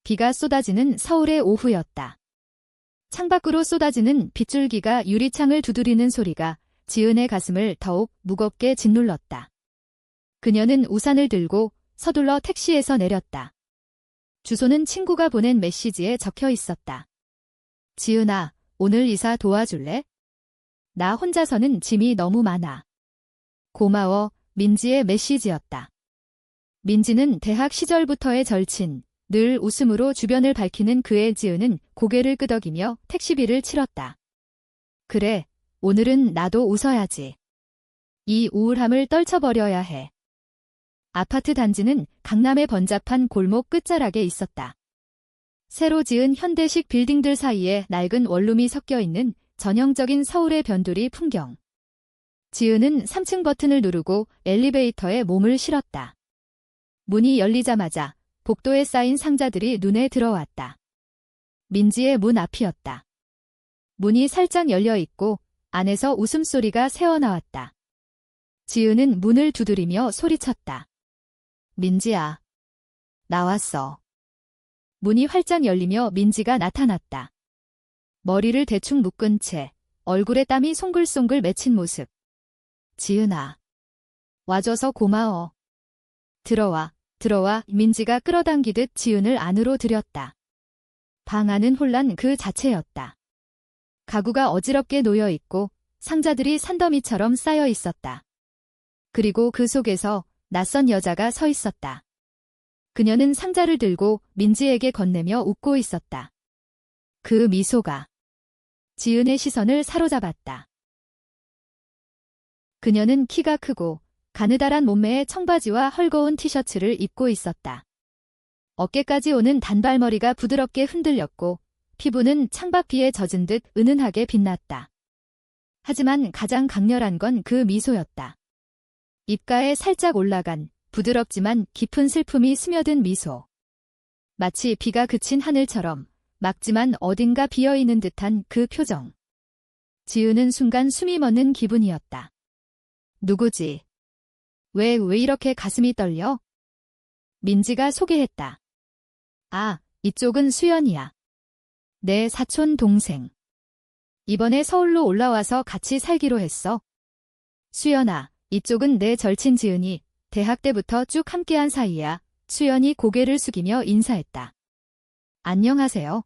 비가 쏟아지는 서울의 오후였다. 창밖으로 쏟아지는 빗줄기가 유리창을 두드리는 소리가 지은의 가슴을 더욱 무겁게 짓눌렀다. 그녀는 우산을 들고 서둘러 택시에서 내렸다. 주소는 친구가 보낸 메시지에 적혀 있었다. 지은아, 오늘 이사 도와줄래? 나 혼자서는 짐이 너무 많아. 고마워, 민지의 메시지였다. 민지는 대학 시절부터의 절친, 늘 웃음으로 주변을 밝히는 그의 지은은 고개를 끄덕이며 택시비를 치렀다. 그래, 오늘은 나도 웃어야지. 이 우울함을 떨쳐버려야 해. 아파트 단지는 강남의 번잡한 골목 끝자락에 있었다. 새로 지은 현대식 빌딩들 사이에 낡은 원룸이 섞여 있는 전형적인 서울의 변두리 풍경. 지은은 3층 버튼을 누르고 엘리베이터에 몸을 실었다. 문이 열리자마자 복도에 쌓인 상자들이 눈에 들어왔다. 민지의 문 앞이었다. 문이 살짝 열려 있고 안에서 웃음소리가 새어나왔다. 지은은 문을 두드리며 소리쳤다. 민지야. 나왔어. 문이 활짝 열리며 민지가 나타났다. 머리를 대충 묶은 채 얼굴에 땀이 송글송글 맺힌 모습. 지은아. 와줘서 고마워. 들어와, 들어와. 민지가 끌어당기듯 지은을 안으로 들였다. 방 안은 혼란 그 자체였다. 가구가 어지럽게 놓여 있고 상자들이 산더미처럼 쌓여 있었다. 그리고 그 속에서 낯선 여자가 서 있었다. 그녀는 상자를 들고 민지에게 건네며 웃고 있었다. 그 미소가 지은의 시선을 사로잡았다. 그녀는 키가 크고 가느다란 몸매에 청바지와 헐거운 티셔츠를 입고 있었다. 어깨까지 오는 단발머리가 부드럽게 흔들렸고 피부는 창밖비에 젖은 듯 은은하게 빛났다. 하지만 가장 강렬한 건 그 미소였다. 입가에 살짝 올라간 부드럽지만 깊은 슬픔이 스며든 미소. 마치 비가 그친 하늘처럼 맑지만 어딘가 비어있는 듯한 그 표정. 지은은 순간 숨이 멎는 기분이었다. 누구지? 왜 이렇게 가슴이 떨려? 민지가 소개했다. 아, 이쪽은 수연이야. 내 사촌 동생. 이번에 서울로 올라와서 같이 살기로 했어. 수연아, 이쪽은 내 절친 지은이 대학 때부터 쭉 함께한 사이야. 수연이 고개를 숙이며 인사했다. 안녕하세요.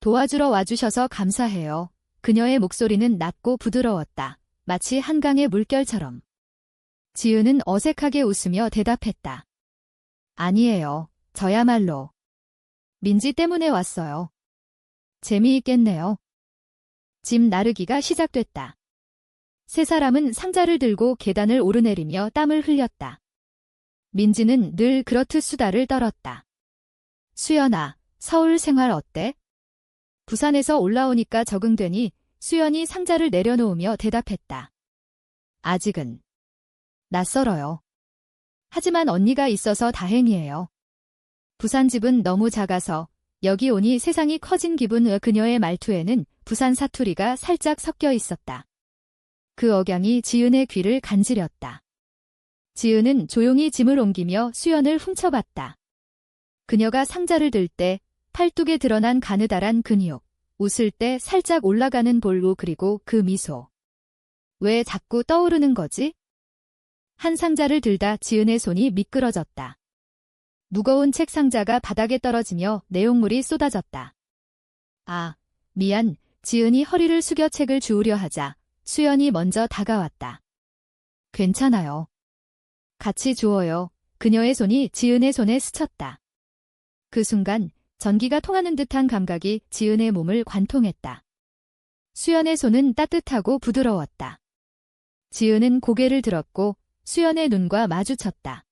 도와주러 와주셔서 감사해요. 그녀의 목소리는 낮고 부드러웠다. 마치 한강의 물결처럼. 지은은 어색하게 웃으며 대답했다. 아니에요. 저야말로. 민지 때문에 왔어요. 재미있겠네요. 짐 나르기가 시작됐다. 세 사람은 상자를 들고 계단을 오르내리며 땀을 흘렸다. 민지는 늘 그렇듯 수다를 떨었다. 수연아, 서울 생활 어때? 부산에서 올라오니까 적응되니? 수연이 상자를 내려놓으며 대답했다. 아직은. 낯설어요. 하지만 언니가 있어서 다행이에요. 부산 집은 너무 작아서 여기 오니 세상이 커진 기분. 그녀의 말투에는 부산 사투리가 살짝 섞여 있었다. 그 억양이 지은의 귀를 간지렸다. 지은은 조용히 짐을 옮기며 수연을 훔쳐봤다. 그녀가 상자를 들 때 팔뚝에 드러난 가느다란 근육, 웃을 때 살짝 올라가는 볼루 그리고 그 미소. 왜 자꾸 떠오르는 거지? 한 상자를 들다 지은의 손이 미끄러졌다. 무거운 책 상자가 바닥에 떨어지며 내용물이 쏟아졌다. 아, 미안. 지은이 허리를 숙여 책을 주우려 하자 수연이 먼저 다가왔다. 괜찮아요. 같이 주워요. 그녀의 손이 지은의 손에 스쳤다. 그 순간 전기가 통하는 듯한 감각이 지은의 몸을 관통했다. 수연의 손은 따뜻하고 부드러웠다. 지은은 고개를 들었고 수연의 눈과 마주쳤다.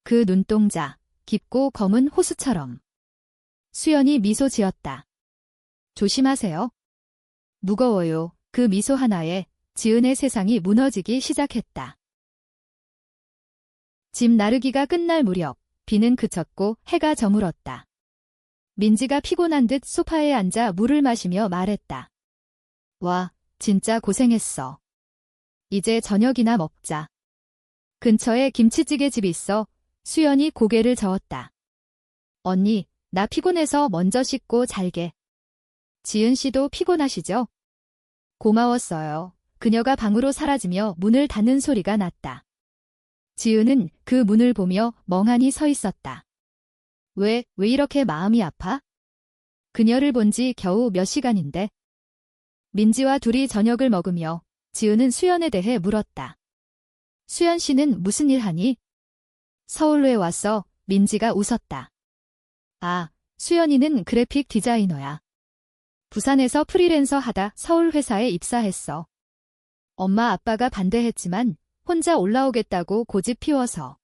그 눈동자, 깊고 검은 호수처럼. 수연이 미소 지었다. 조심하세요. 무거워요. 그 미소 하나에 지은의 세상이 무너지기 시작했다. 짐 나르기가 끝날 무렵 비는 그쳤고 해가 저물었다. 민지가 피곤한 듯 소파에 앉아 물을 마시며 말했다. 와, 진짜 고생했어. 이제 저녁이나 먹자. 근처에 김치찌개 집 있어. 수연이 고개를 저었다. 언니, 나 피곤해서 먼저 씻고 잘게. 지은 씨도 피곤하시죠? 고마웠어요. 그녀가 방으로 사라지며 문을 닫는 소리가 났다. 지은은 그 문을 보며 멍하니 서 있었다. 왜 이렇게 마음이 아파? 그녀를 본 지 겨우 몇 시간인데. 민지와 둘이 저녁을 먹으며 지은은 수연에 대해 물었다. 수연 씨는 무슨 일 하니? 서울로 왔어. 민지가 웃었다. 아, 수연이는 그래픽 디자이너야. 부산에서 프리랜서 하다 서울 회사에 입사했어. 엄마 아빠가 반대했지만 혼자 올라오겠다고 고집 피워서.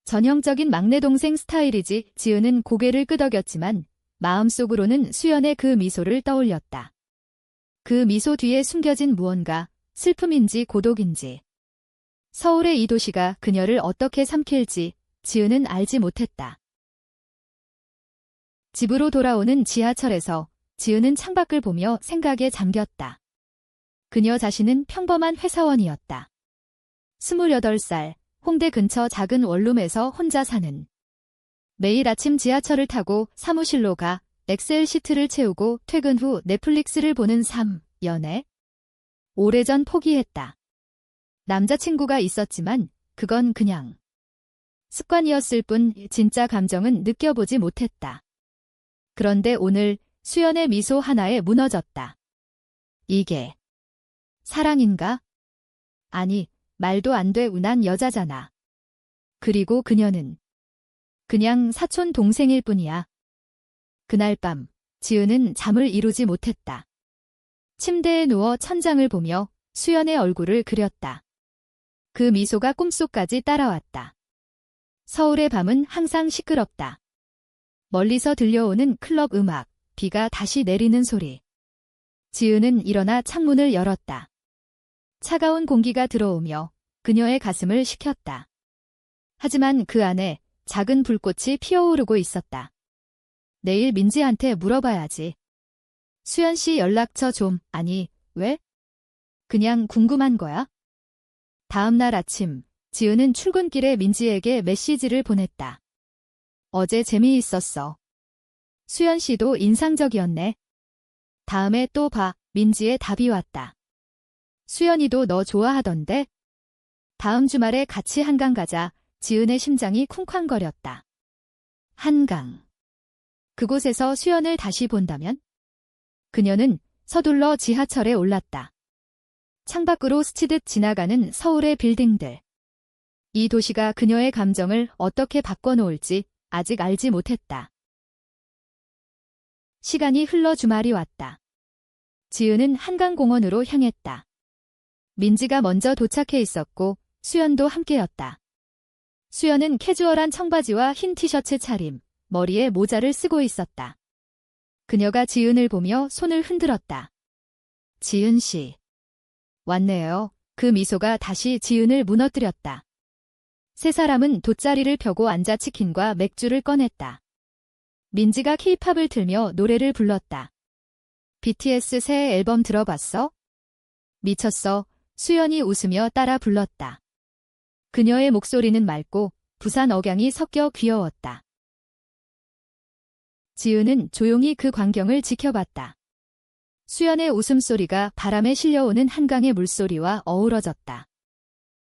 전형적인 막내 동생 스타일이지. 지은은 고개를 끄덕였지만 마음속으로는 수연의 그 미소를 떠올렸다. 그 미소 뒤에 숨겨진 무언가, 슬픔인지 고독인지. 서울의 이 도시가 그녀를 어떻게 삼킬지 지은은 알지 못했다. 집으로 돌아오는 지하철에서 지은은 창밖을 보며 생각에 잠겼다. 그녀 자신은 평범한 회사원이었다. 28살, 홍대 근처 작은 원룸에서 혼자 사는. 매일 아침 지하철을 타고 사무실로 가 엑셀 시트를 채우고 퇴근 후 넷플릭스를 보는 삶, 연애. 오래전 포기했다. 남자친구가 있었지만 그건 그냥 습관이었을 뿐 진짜 감정은 느껴보지 못했다. 그런데 오늘 수연의 미소 하나에 무너졌다. 이게 사랑인가? 아니, 말도 안 돼. 운한 여자잖아. 그리고 그녀는 그냥 사촌 동생일 뿐이야. 그날 밤 지은은 잠을 이루지 못했다. 침대에 누워 천장을 보며 수연의 얼굴을 그렸다. 그 미소가 꿈속까지 따라왔다. 서울의 밤은 항상 시끄럽다. 멀리서 들려오는 클럽 음악, 비가 다시 내리는 소리. 지은은 일어나 창문을 열었다. 차가운 공기가 들어오며 그녀의 가슴을 식혔다. 하지만 그 안에 작은 불꽃이 피어오르고 있었다. 내일 민지한테 물어봐야지. 수연 씨 연락처 좀. 아니, 왜? 그냥 궁금한 거야. 다음 날 아침, 지은은 출근길에 민지에게 메시지를 보냈다. 어제 재미있었어. 수연 씨도 인상적이었네. 다음에 또 봐. 민지의 답이 왔다. 수연이도 너 좋아하던데? 다음 주말에 같이 한강 가자. 지은의 심장이 쿵쾅거렸다. 한강. 그곳에서 수연을 다시 본다면? 그녀는 서둘러 지하철에 올랐다. 창밖으로 스치듯 지나가는 서울의 빌딩들. 이 도시가 그녀의 감정을 어떻게 바꿔놓을지 아직 알지 못했다. 시간이 흘러 주말이 왔다. 지은은 한강공원으로 향했다. 민지가 먼저 도착해 있었고 수연도 함께였다. 수연은 캐주얼한 청바지와 흰 티셔츠 차림, 머리에 모자를 쓰고 있었다. 그녀가 지은을 보며 손을 흔들었다. 지은 씨. 왔네요. 그 미소가 다시 지은을 무너뜨렸다. 세 사람은 돗자리를 펴고 앉아 치킨과 맥주를 꺼냈다. 민지가 케이팝을 틀며 노래를 불렀다. BTS 새 앨범 들어봤어? 미쳤어. 수연이 웃으며 따라 불렀다. 그녀의 목소리는 맑고 부산 억양이 섞여 귀여웠다. 지은은 조용히 그 광경을 지켜봤다. 수연의 웃음소리가 바람에 실려오는 한강의 물소리와 어우러졌다.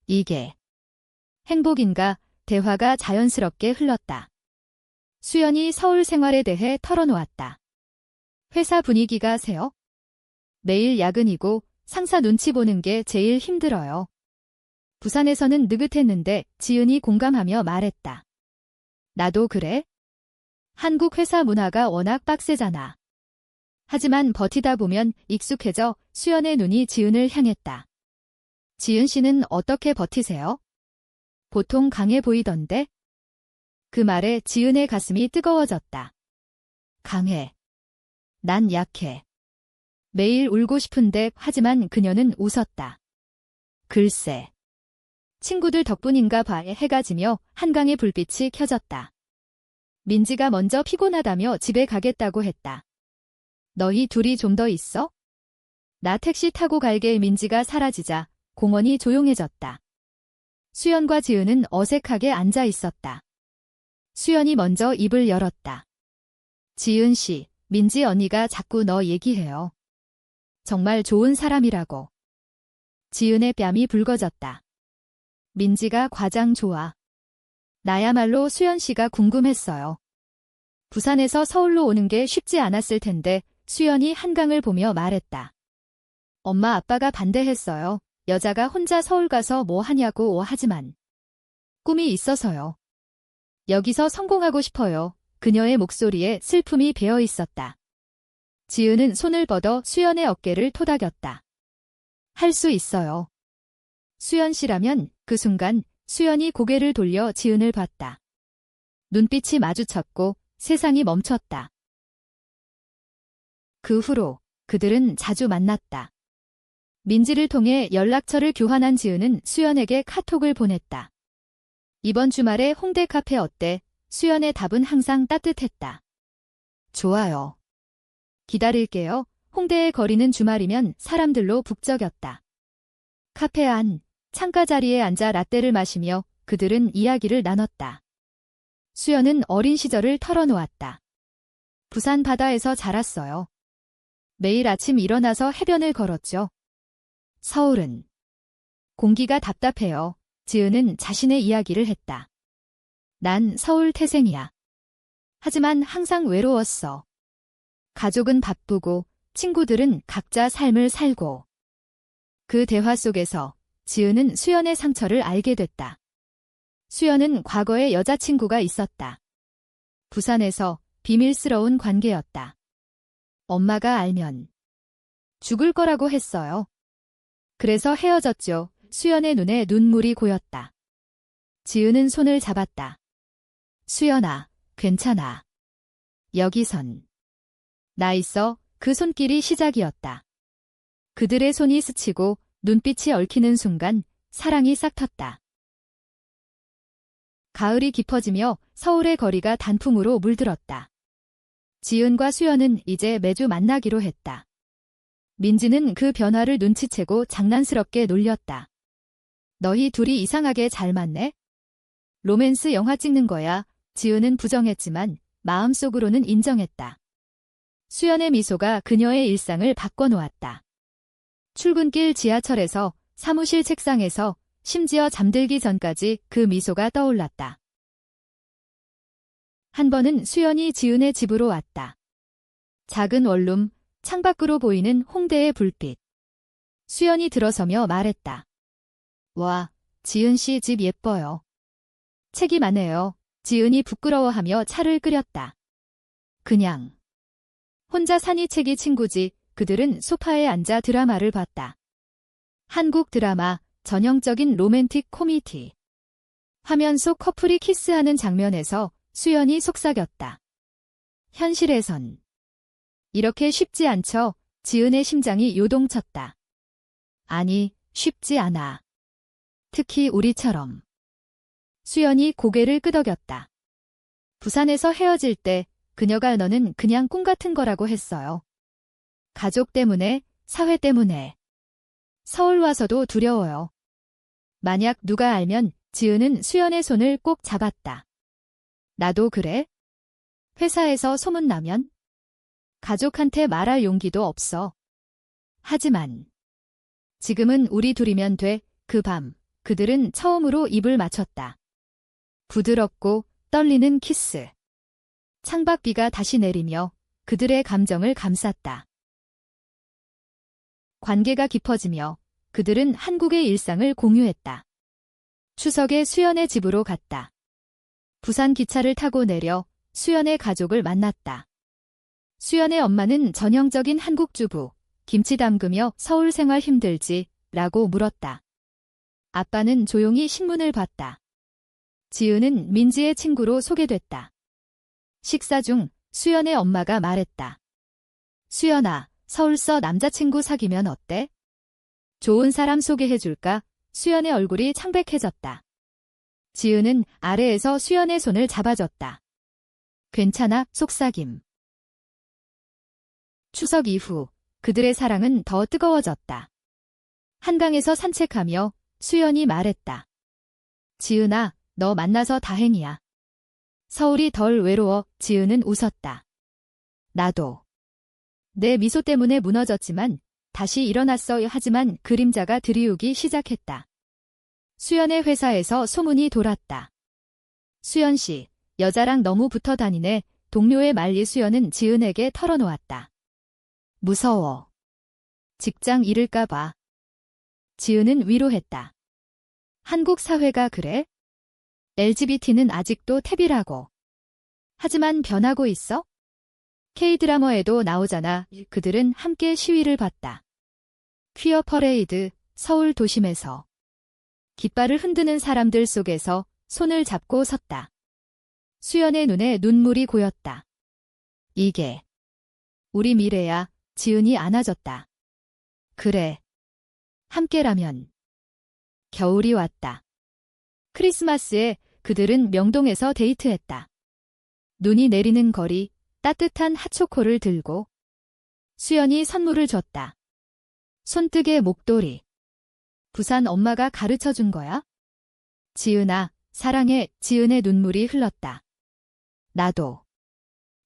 이게 행복인가? 대화가 자연스럽게 흘렀다. 수연이 서울 생활에 대해 털어놓았다. 회사 분위기가 세요? 매일 야근이고 상사 눈치 보는 게 제일 힘들어요. 부산에서는 느긋했는데 지은이 공감하며 말했다. 나도 그래? 한국 회사 문화가 워낙 빡세잖아. 하지만 버티다 보면 익숙해져. 수연의 눈이 지은을 향했다. 지은 씨는 어떻게 버티세요? 보통 강해 보이던데? 그 말에 지은의 가슴이 뜨거워졌다. 강해. 난 약해. 매일 울고 싶은데 하지만 그녀는 웃었다. 글쎄. 친구들 덕분인가 봐. 해가 지며 한강의 불빛이 켜졌다. 민지가 먼저 피곤하다며 집에 가겠다고 했다. 너희 둘이 좀 더 있어? 나 택시 타고 갈게. 민지가 사라지자 공원이 조용해졌다. 수연과 지은은 어색하게 앉아 있었다. 수연이 먼저 입을 열었다. 지은 씨, 민지 언니가 자꾸 너 얘기해요. 정말 좋은 사람이라고. 지은의 뺨이 붉어졌다. 민지가 과장 좋아. 나야말로 수연 씨가 궁금했어요. 부산에서 서울로 오는 게 쉽지 않았을 텐데 수연이 한강을 보며 말했다. 엄마 아빠가 반대했어요. 여자가 혼자 서울 가서 뭐 하냐고 하지만 꿈이 있어서요. 여기서 성공하고 싶어요. 그녀의 목소리에 슬픔이 배어 있었다. 지은은 손을 뻗어 수연의 어깨를 토닥였다. 할 수 있어요. 수연 씨라면. 그 순간 수연이 고개를 돌려 지은을 봤다. 눈빛이 마주쳤고 세상이 멈췄다. 그 후로 그들은 자주 만났다. 민지를 통해 연락처를 교환한 지은은 수연에게 카톡을 보냈다. 이번 주말에 홍대 카페 어때? 수연의 답은 항상 따뜻했다. 좋아요. 기다릴게요. 홍대의 거리는 주말이면 사람들로 북적였다. 카페 안 창가 자리에 앉아 라떼를 마시며 그들은 이야기를 나눴다. 수연은 어린 시절을 털어놓았다. 부산 바다에서 자랐어요. 매일 아침 일어나서 해변을 걸었죠. 서울은 공기가 답답해요. 지은은 자신의 이야기를 했다. 난 서울 태생이야. 하지만 항상 외로웠어. 가족은 바쁘고 친구들은 각자 삶을 살고. 그 대화 속에서 지은은 수연의 상처를 알게 됐다. 수연은 과거에 여자친구가 있었다. 부산에서 비밀스러운 관계였다. 엄마가 알면 죽을 거라고 했어요. 그래서 헤어졌죠. 수연의 눈에 눈물이 고였다. 지은은 손을 잡았다. 수연아, 괜찮아. 여기선 나 있어. 그 손길이 시작이었다. 그들의 손이 스치고 눈빛이 얽히는 순간 사랑이 싹 텄다. 가을이 깊어지며 서울의 거리가 단풍으로 물들었다. 지은과 수연은 이제 매주 만나기로 했다. 민지는 그 변화를 눈치채고 장난스럽게 놀렸다. 너희 둘이 이상하게 잘 맞네? 로맨스 영화 찍는 거야. 지은은 부정했지만 마음속으로는 인정했다. 수연의 미소가 그녀의 일상을 바꿔놓았다. 출근길 지하철에서, 사무실 책상에서, 심지어 잠들기 전까지 그 미소가 떠올랐다. 한 번은 수연이 지은의 집으로 왔다. 작은 원룸, 창밖으로 보이는 홍대의 불빛. 수연이 들어서며 말했다. 와, 지은 씨 집 예뻐요. 책이 많네요. 지은이 부끄러워하며 차를 끓였다. 그냥 혼자 사니 책이 친구지. 그들은 소파에 앉아 드라마를 봤다. 한국 드라마, 전형적인 로맨틱 코미디. 화면 속 커플이 키스하는 장면에서 수연이 속삭였다. 현실에선 이렇게 쉽지 않죠. 지은의 심장이 요동쳤다. 아니, 쉽지 않아. 특히 우리처럼. 수연이 고개를 끄덕였다. 부산에서 헤어질 때 그녀가 너는 그냥 꿈 같은 거라고 했어요. 가족 때문에, 사회 때문에. 서울 와서도 두려워요. 만약 누가 알면. 지은은 수연의 손을 꼭 잡았다. 나도 그래? 회사에서 소문나면? 가족한테 말할 용기도 없어. 하지만 지금은 우리 둘이면 돼. 그 밤 그들은 처음으로 입을 맞췄다. 부드럽고 떨리는 키스. 창밖비가 다시 내리며 그들의 감정을 감쌌다. 관계가 깊어지며 그들은 한국의 일상을 공유했다. 추석에 수연의 집으로 갔다. 부산 기차를 타고 내려 수연의 가족을 만났다. 수연의 엄마는 전형적인 한국 주부, 김치 담그며 서울 생활 힘들지? 라고 물었다. 아빠는 조용히 신문을 봤다. 지은은 민지의 친구로 소개됐다. 식사 중 수연의 엄마가 말했다. 수연아, 서울서 남자친구 사귀면 어때? 좋은 사람 소개해줄까? 수연의 얼굴이 창백해졌다. 지은은 아래에서 수연의 손을 잡아줬다. 괜찮아, 속삭임. 추석 이후 그들의 사랑은 더 뜨거워졌다. 한강에서 산책하며 수연이 말했다. 지은아, 너 만나서 다행이야. 서울이 덜 외로워. 지은은 웃었다. 나도. 내 미소 때문에 무너졌지만 다시 일어났어. 하지만 그림자가 들이우기 시작했다. 수연의 회사에서 소문이 돌았다. 수연 씨, 여자랑 너무 붙어 다니네. 동료의 말이 수연은 지은에게 털어놓았다. 무서워. 직장 잃을까봐. 지은은 위로했다. 한국 사회가 그래? LGBT는 아직도 탭이라고. 하지만 변하고 있어? K드라마에도 나오잖아. 그들은 함께 시위를 봤다. 퀴어 퍼레이드, 서울 도심에서. 깃발을 흔드는 사람들 속에서 손을 잡고 섰다. 수연의 눈에 눈물이 고였다. 이게 우리 미래야. 지은이 안아줬다. 그래. 함께라면. 겨울이 왔다. 크리스마스에 그들은 명동에서 데이트했다. 눈이 내리는 거리, 따뜻한 핫초코를 들고 수연이 선물을 줬다. 손뜨개 목도리. 부산 엄마가 가르쳐 준 거야? 지은아, 사랑해. 지은의 눈물이 흘렀다. 나도.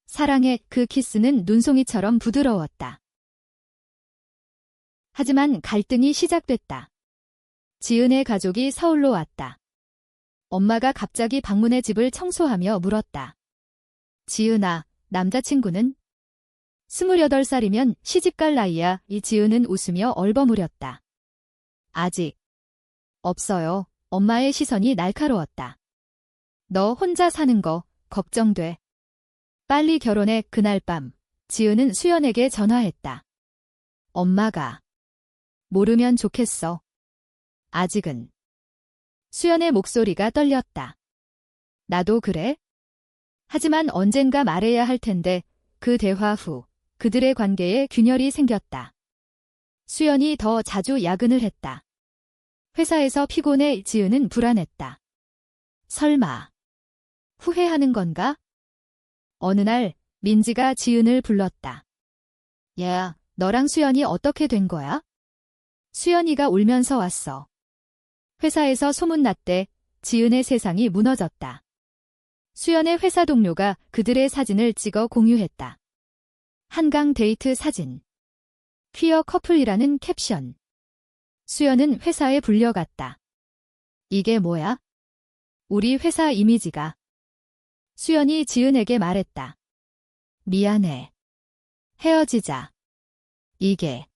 사랑해. 그 키스는 눈송이처럼 부드러웠다. 하지만 갈등이 시작됐다. 지은의 가족이 서울로 왔다. 엄마가 갑자기 방문해 집을 청소하며 물었다. 지은아, 남자친구는? 28살이면 시집갈 나이야. 이 지은은 웃으며 얼버무렸다. 아직 없어요. 엄마의 시선이 날카로웠다. 너 혼자 사는 거 걱정돼. 빨리 결혼해. 그날 밤 지은은 수연에게 전화했다. 엄마가 모르면 좋겠어. 아직은. 수연의 목소리가 떨렸다. 나도 그래? 하지만 언젠가 말해야 할 텐데. 그 대화 후 그들의 관계에 균열이 생겼다. 수연이 더 자주 야근을 했다. 회사에서 피곤해. 지은은 불안했다. 설마 후회하는 건가? 어느 날 민지가 지은을 불렀다. 야, 너랑 수연이 어떻게 된 거야? 수연이가 울면서 왔어. 회사에서 소문났대. 지은의 세상이 무너졌다. 수연의 회사 동료가 그들의 사진을 찍어 공유했다. 한강 데이트 사진. 퀴어 커플이라는 캡션. 수연은 회사에 불려갔다. 이게 뭐야? 우리 회사 이미지가. 수연이 지은에게 말했다. 미안해. 헤어지자. 이게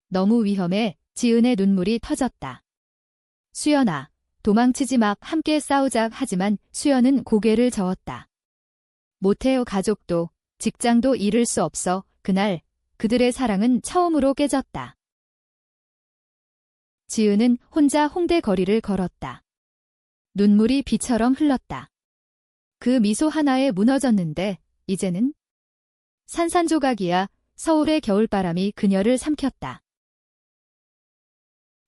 너무 위험해. 지은의 눈물이 터졌다. 수연아, 도망치지 마. 함께 싸우자. 하지만 수연은 고개를 저었다. 못해요. 가족도 직장도 잃을 수 없어. 그날 그들의 사랑은 처음으로 깨졌다. 지은은 혼자 홍대 거리를 걸었다. 눈물이 비처럼 흘렀다. 그 미소 하나에 무너졌는데 이제는 산산조각이야. 서울의 겨울바람이 그녀를 삼켰다.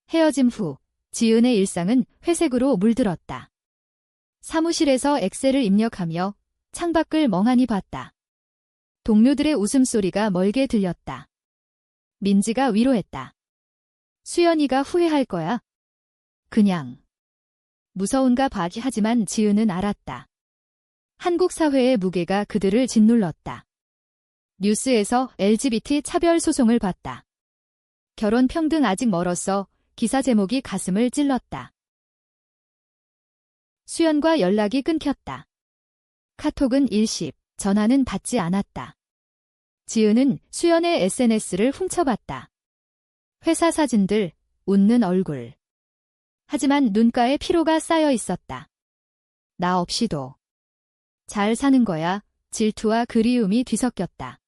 헤어짐 후 지은의 일상은 회색으로 물들었다. 사무실에서 엑셀을 입력하며 창밖을 멍하니 봤다. 동료들의 웃음소리가 멀게 들렸다. 민지가 위로했다. 수연이가 후회할 거야. 그냥 무서운가 봐. 하지만 지은은 알았다. 한국 사회의 무게가 그들을 짓눌렀다. 뉴스에서 LGBT 차별 소송을 봤다. 결혼 평등 아직 멀었어. 기사 제목이 가슴을 찔렀다. 수연과 연락이 끊겼다. 카톡은 일십, 전화는 받지 않았다. 지은은 수연의 SNS를 훔쳐봤다. 회사 사진들, 웃는 얼굴. 하지만 눈가에 피로가 쌓여 있었다. 나 없이도 잘 사는 거야. 질투와 그리움이 뒤섞였다.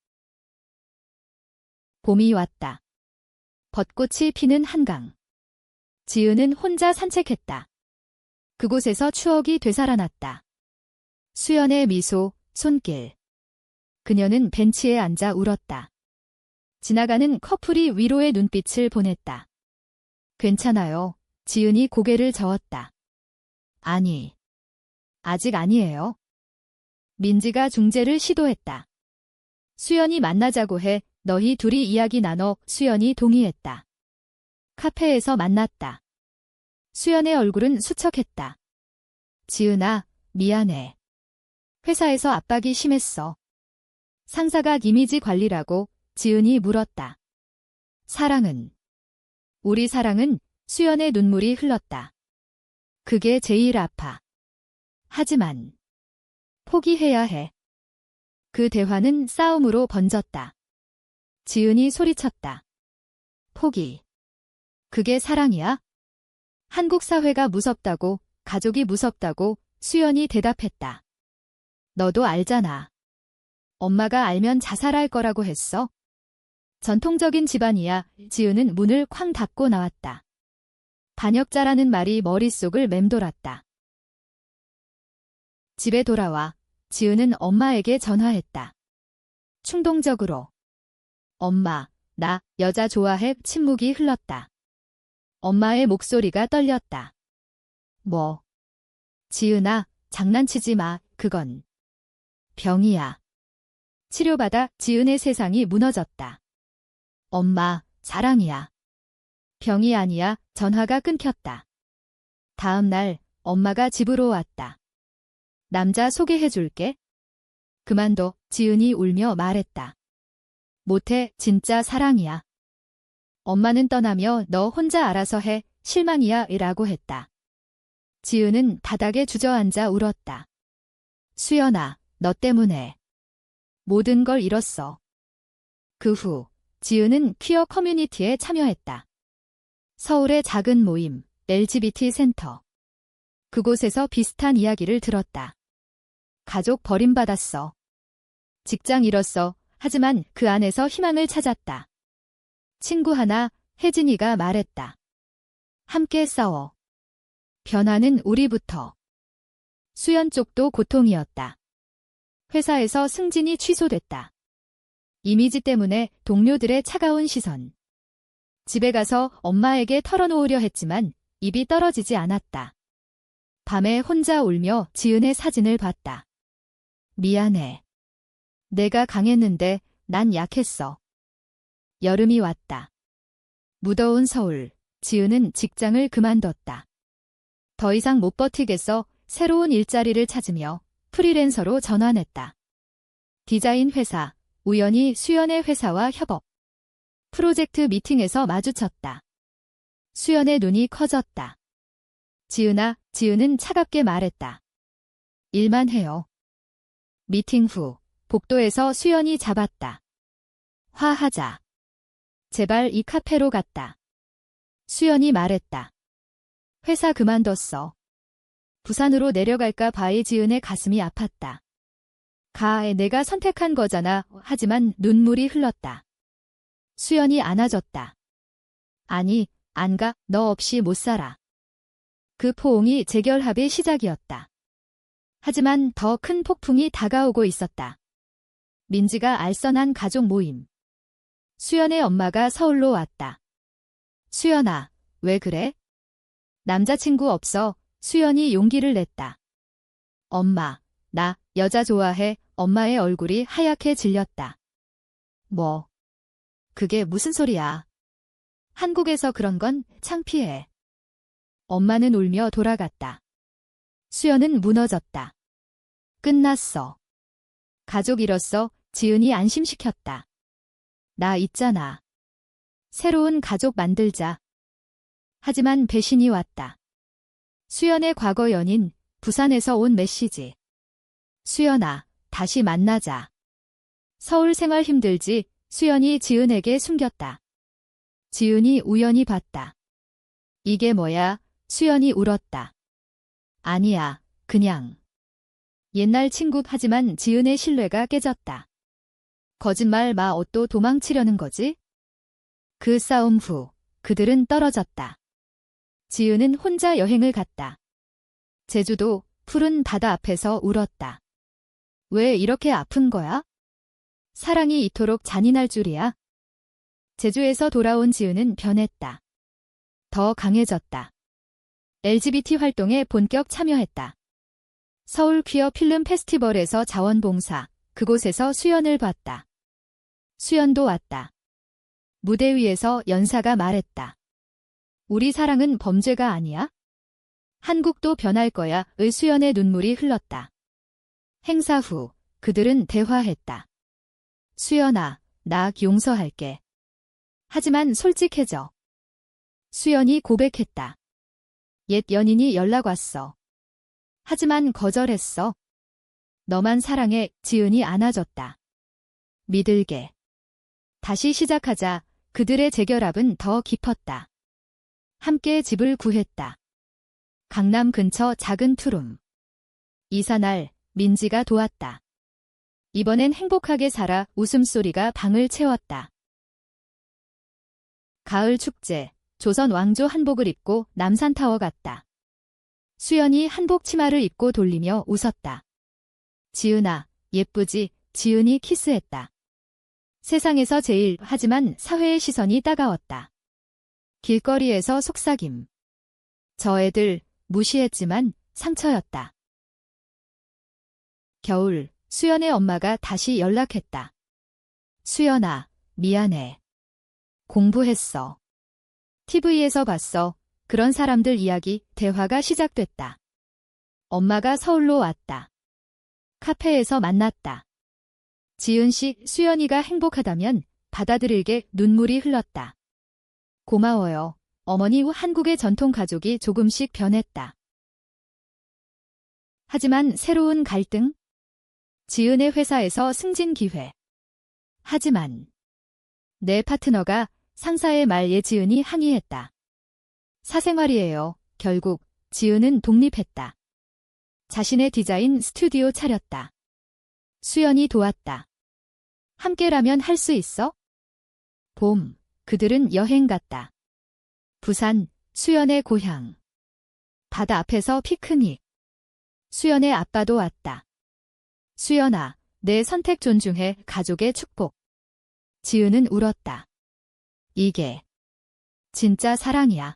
봄이 왔다. 벚꽃이 피는 한강. 지은은 혼자 산책했다. 그곳에서 추억이 되살아났다. 수연의 미소, 손길. 그녀는 벤치에 앉아 울었다. 지나가는 커플이 위로의 눈빛을 보냈다. 괜찮아요. 지은이 고개를 저었다. 아니, 아직 아니에요. 민지가 중재를 시도했다. 수연이 만나자고 해. 너희 둘이 이야기 나눠. 수연이 동의했다. 카페에서 만났다. 수연의 얼굴은 수척했다. 지은아, 미안해. 회사에서 압박이 심했어. 상사가 이미지 관리라고 지은이 물었다. 사랑은? 우리 사랑은? 수연의 눈물이 흘렀다. 그게 제일 아파. 하지만 포기해야 해. 그 대화는 싸움으로 번졌다. 지은이 소리쳤다. 포기. 그게 사랑이야? 한국 사회가 무섭다고, 가족이 무섭다고 수연이 대답했다. 너도 알잖아. 엄마가 알면 자살할 거라고 했어. 전통적인 집안이야. 지은은 문을 쾅 닫고 나왔다. 반역자라는 말이 머릿속을 맴돌았다. 집에 돌아와 지은은 엄마에게 전화했다. 충동적으로. 엄마, 나 여자 좋아해. 침묵이 흘렀다. 엄마의 목소리가 떨렸다. 뭐? 지은아, 장난치지 마. 그건 병이야. 치료받아. 지은의 세상이 무너졌다. 엄마, 사랑이야. 병이 아니야. 전화가 끊겼다. 다음 날 엄마가 집으로 왔다. 남자 소개해줄게. 그만둬. 지은이 울며 말했다. 못해. 진짜 사랑이야. 엄마는 떠나며 너 혼자 알아서 해. 실망이야. 라고 했다. 지은은 바닥에 주저앉아 울었다. 수연아, 너 때문에 모든 걸 잃었어. 그 후 지은은 퀴어 커뮤니티에 참여했다. 서울의 작은 모임, LGBT 센터. 그곳에서 비슷한 이야기를 들었다. 가족 버림받았어. 직장 잃었어. 하지만 그 안에서 희망을 찾았다. 친구 하나, 혜진이가 말했다. 함께 싸워. 변화는 우리부터. 수연 쪽도 고통이었다. 회사에서 승진이 취소됐다. 이미지 때문에 동료들의 차가운 시선. 집에 가서 엄마에게 털어놓으려 했지만 입이 떨어지지 않았다. 밤에 혼자 울며 지은의 사진을 봤다. 미안해. 내가 강했는데 난 약했어. 여름이 왔다. 무더운 서울. 지은은 직장을 그만뒀다. 더 이상 못 버티겠어. 새로운 일자리를 찾으며 프리랜서로 전환했다. 디자인 회사. 우연히 수연의 회사와 협업. 프로젝트 미팅에서 마주쳤다. 수연의 눈이 커졌다. 지은아, 지은은 차갑게 말했다. 일만 해요. 미팅 후 복도에서 수연이 잡았다. 화하자. 제발 이 카페로 갔다. 수연이 말했다. 회사 그만뒀어. 부산으로 내려갈까 봐에 지은의 가슴이 아팠다. 내가 선택한 거잖아. 하지만 눈물이 흘렀다. 수연이 안아줬다. 아니, 안 가. 너 없이 못 살아. 그 포옹이 재결합의 시작이었다. 하지만 더 큰 폭풍이 다가오고 있었다. 민지가 알선한 가족 모임. 수연의 엄마가 서울로 왔다. 수연아, 왜 그래? 남자친구 없어. 수연이 용기를 냈다. 엄마, 나 여자 좋아해. 엄마의 얼굴이 하얗게 질렸다. 뭐? 그게 무슨 소리야? 한국에서 그런 건 창피해. 엄마는 울며 돌아갔다. 수연은 무너졌다. 끝났어. 가족 잃었어. 지은이 안심시켰다. 나 있잖아. 새로운 가족 만들자. 하지만 배신이 왔다. 수연의 과거 연인, 부산에서 온 메시지. 수연아, 다시 만나자. 서울 생활 힘들지. 수연이 지은에게 숨겼다. 지은이 우연히 봤다. 이게 뭐야? 수연이 울었다. 아니야, 그냥. 옛날 친구. 하지만 지은의 신뢰가 깨졌다. 거짓말 마. 또 도망치려는 거지? 그 싸움 후 그들은 떨어졌다. 지은은 혼자 여행을 갔다. 제주도 푸른 바다 앞에서 울었다. 왜 이렇게 아픈 거야? 사랑이 이토록 잔인할 줄이야? 제주에서 돌아온 지은은 변했다. 더 강해졌다. LGBT 활동에 본격 참여했다. 서울 퀴어 필름 페스티벌에서 자원봉사, 그곳에서 수연을 봤다. 수연도 왔다. 무대 위에서 연사가 말했다. 우리 사랑은 범죄가 아니야? 한국도 변할 거야. 수연의 눈물이 흘렀다. 행사 후 그들은 대화했다. 수연아, 나 용서할게. 하지만 솔직해져. 수연이 고백했다. 옛 연인이 연락 왔어. 하지만 거절했어. 너만 사랑해. 지은이 안아줬다. 믿을게. 다시 시작하자. 그들의 재결합은 더 깊었다. 함께 집을 구했다. 강남 근처 작은 투룸. 이사날 민지가 도왔다. 이번엔 행복하게 살아. 웃음소리가 방을 채웠다. 가을 축제. 조선 왕조 한복을 입고 남산타워 갔다. 수연이 한복 치마를 입고 돌리며 웃었다. 지은아, 예쁘지? 지은이 키스했다. 세상에서 제일, 하지만 사회의 시선이 따가웠다. 길거리에서 속삭임. 저 애들, 무시했지만 상처였다. 겨울, 수연의 엄마가 다시 연락했다. 수연아, 미안해. 공부했어. TV에서 봤어. 그런 사람들 이야기, 대화가 시작됐다. 엄마가 서울로 왔다. 카페에서 만났다. 지은 씨, 수연이가 행복하다면 받아들일게. 눈물이 흘렀다. 고마워요. 어머니 후 한국의 전통 가족이 조금씩 변했다. 하지만 새로운 갈등? 지은의 회사에서 승진 기회. 하지만 내 파트너가 상사의 말에 지은이 항의했다. 사생활이에요. 결국 지은은 독립했다. 자신의 디자인 스튜디오 차렸다. 수연이 도왔다. 함께라면 할 수 있어? 봄, 그들은 여행 갔다. 부산, 수연의 고향. 바다 앞에서 피크닉. 수연의 아빠도 왔다. 수연아, 내 선택 존중해. 가족의 축복. 지은은 울었다. 이게 진짜 사랑이야.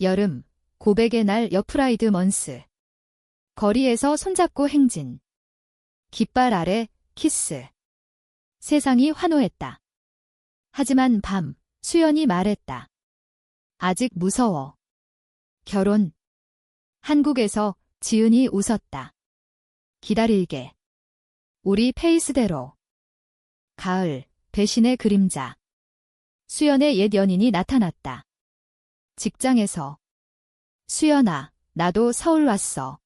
여름, 고백의 날 여프라이드 먼스. 거리에서 손잡고 행진. 깃발 아래 키스. 세상이 환호했다. 하지만 밤, 수연이 말했다. 아직 무서워. 결혼. 한국에서 지은이 웃었다. 기다릴게. 우리 페이스대로. 가을, 배신의 그림자. 수연의 옛 연인이 나타났다. 직장에서. 수연아, 나도 서울 왔어.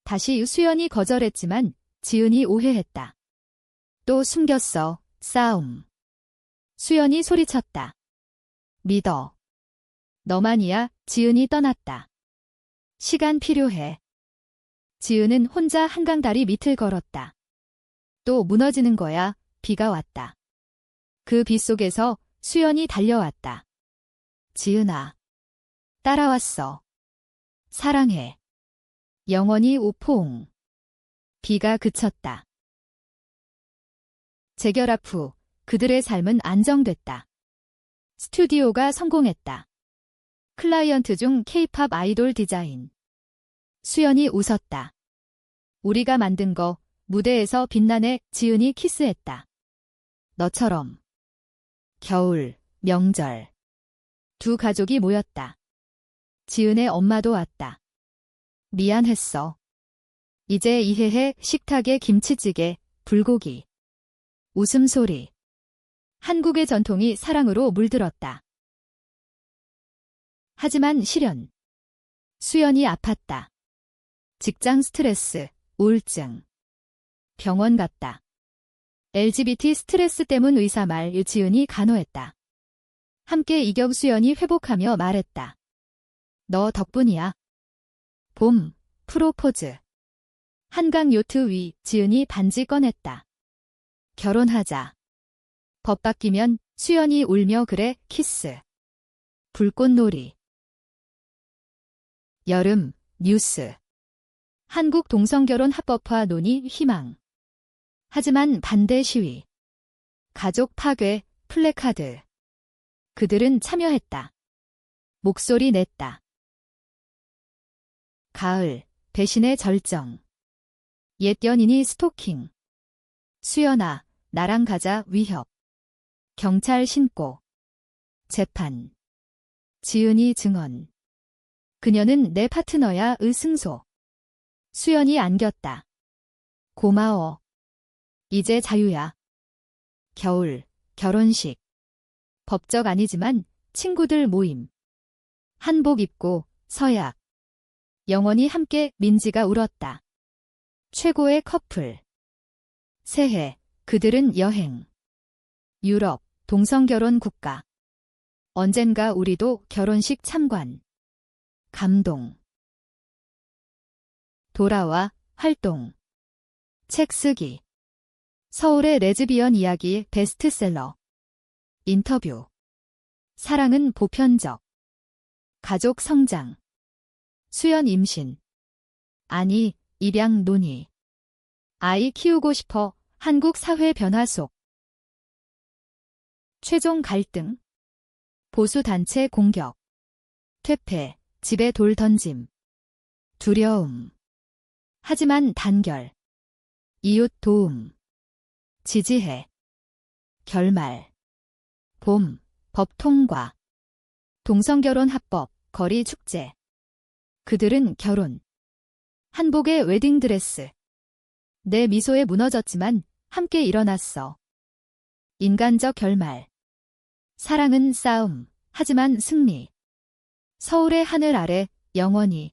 다시 수연이 거절했지만 지은이 오해했다. 또 숨겼어. 싸움. 수연이 소리쳤다. 믿어. 너만이야. 지은이 떠났다. 시간 필요해. 지은은 혼자 한강 다리 밑을 걸었다. 또 무너지는 거야. 비가 왔다. 그 비 속에서 수연이 달려왔다. 지은아. 따라왔어. 사랑해. 영원히 우포옹. 비가 그쳤다. 재결합 후 그들의 삶은 안정됐다. 스튜디오가 성공했다. 클라이언트 중 K-팝 아이돌 디자인. 수연이 웃었다. 우리가 만든 거 무대에서 빛나네. 지은이 키스했다. 너처럼. 겨울, 명절. 두 가족이 모였다. 지은의 엄마도 왔다. 미안했어. 이제 이해해. 식탁에 김치찌개, 불고기. 웃음소리. 한국의 전통이 사랑으로 물들었다. 하지만 실현. 수연이 아팠다. 직장 스트레스, 우울증. 병원 갔다. LGBT 스트레스 때문 의사 말. 지은이 간호했다. 함께 이겨. 수연이 회복하며 말했다. 너 덕분이야. 봄, 프로포즈. 한강 요트 위. 지은이 반지 꺼냈다. 결혼하자. 법 바뀌면. 수연이 울며 그래. 키스. 불꽃놀이. 여름, 뉴스. 한국 동성결혼 합법화 논의 희망. 하지만 반대 시위. 가족 파괴, 플래카드. 그들은 참여했다. 목소리 냈다. 가을, 배신의 절정. 옛 연인이 스토킹. 수연아, 나랑 가자. 위협. 경찰 신고. 재판. 지은이 증언. 그녀는 내 파트너야. 승소. 수연이 안겼다. 고마워. 이제 자유야. 겨울, 결혼식. 법적 아니지만 친구들 모임. 한복 입고 서약. 영원히 함께 민지가 울었다. 최고의 커플. 새해, 그들은 여행. 유럽, 동성결혼 국가. 언젠가 우리도 결혼식 참관. 감동. 돌아와, 활동. 책 쓰기. 서울의 레즈비언 이야기 베스트셀러. 인터뷰. 사랑은 보편적. 가족 성장. 수연 임신. 아니, 입양 논의. 아이 키우고 싶어. 한국 사회 변화 속. 최종 갈등. 보수단체 공격. 퇴폐, 집에 돌 던짐. 두려움. 하지만 단결. 이웃 도움. 지지해. 결말. 봄, 법 통과. 동성결혼 합법, 거리 축제. 그들은 결혼. 한복의 웨딩드레스. 내 미소에 무너졌지만 함께 일어났어. 인간적 결말. 사랑은 싸움, 하지만 승리. 서울의 하늘 아래 영원히.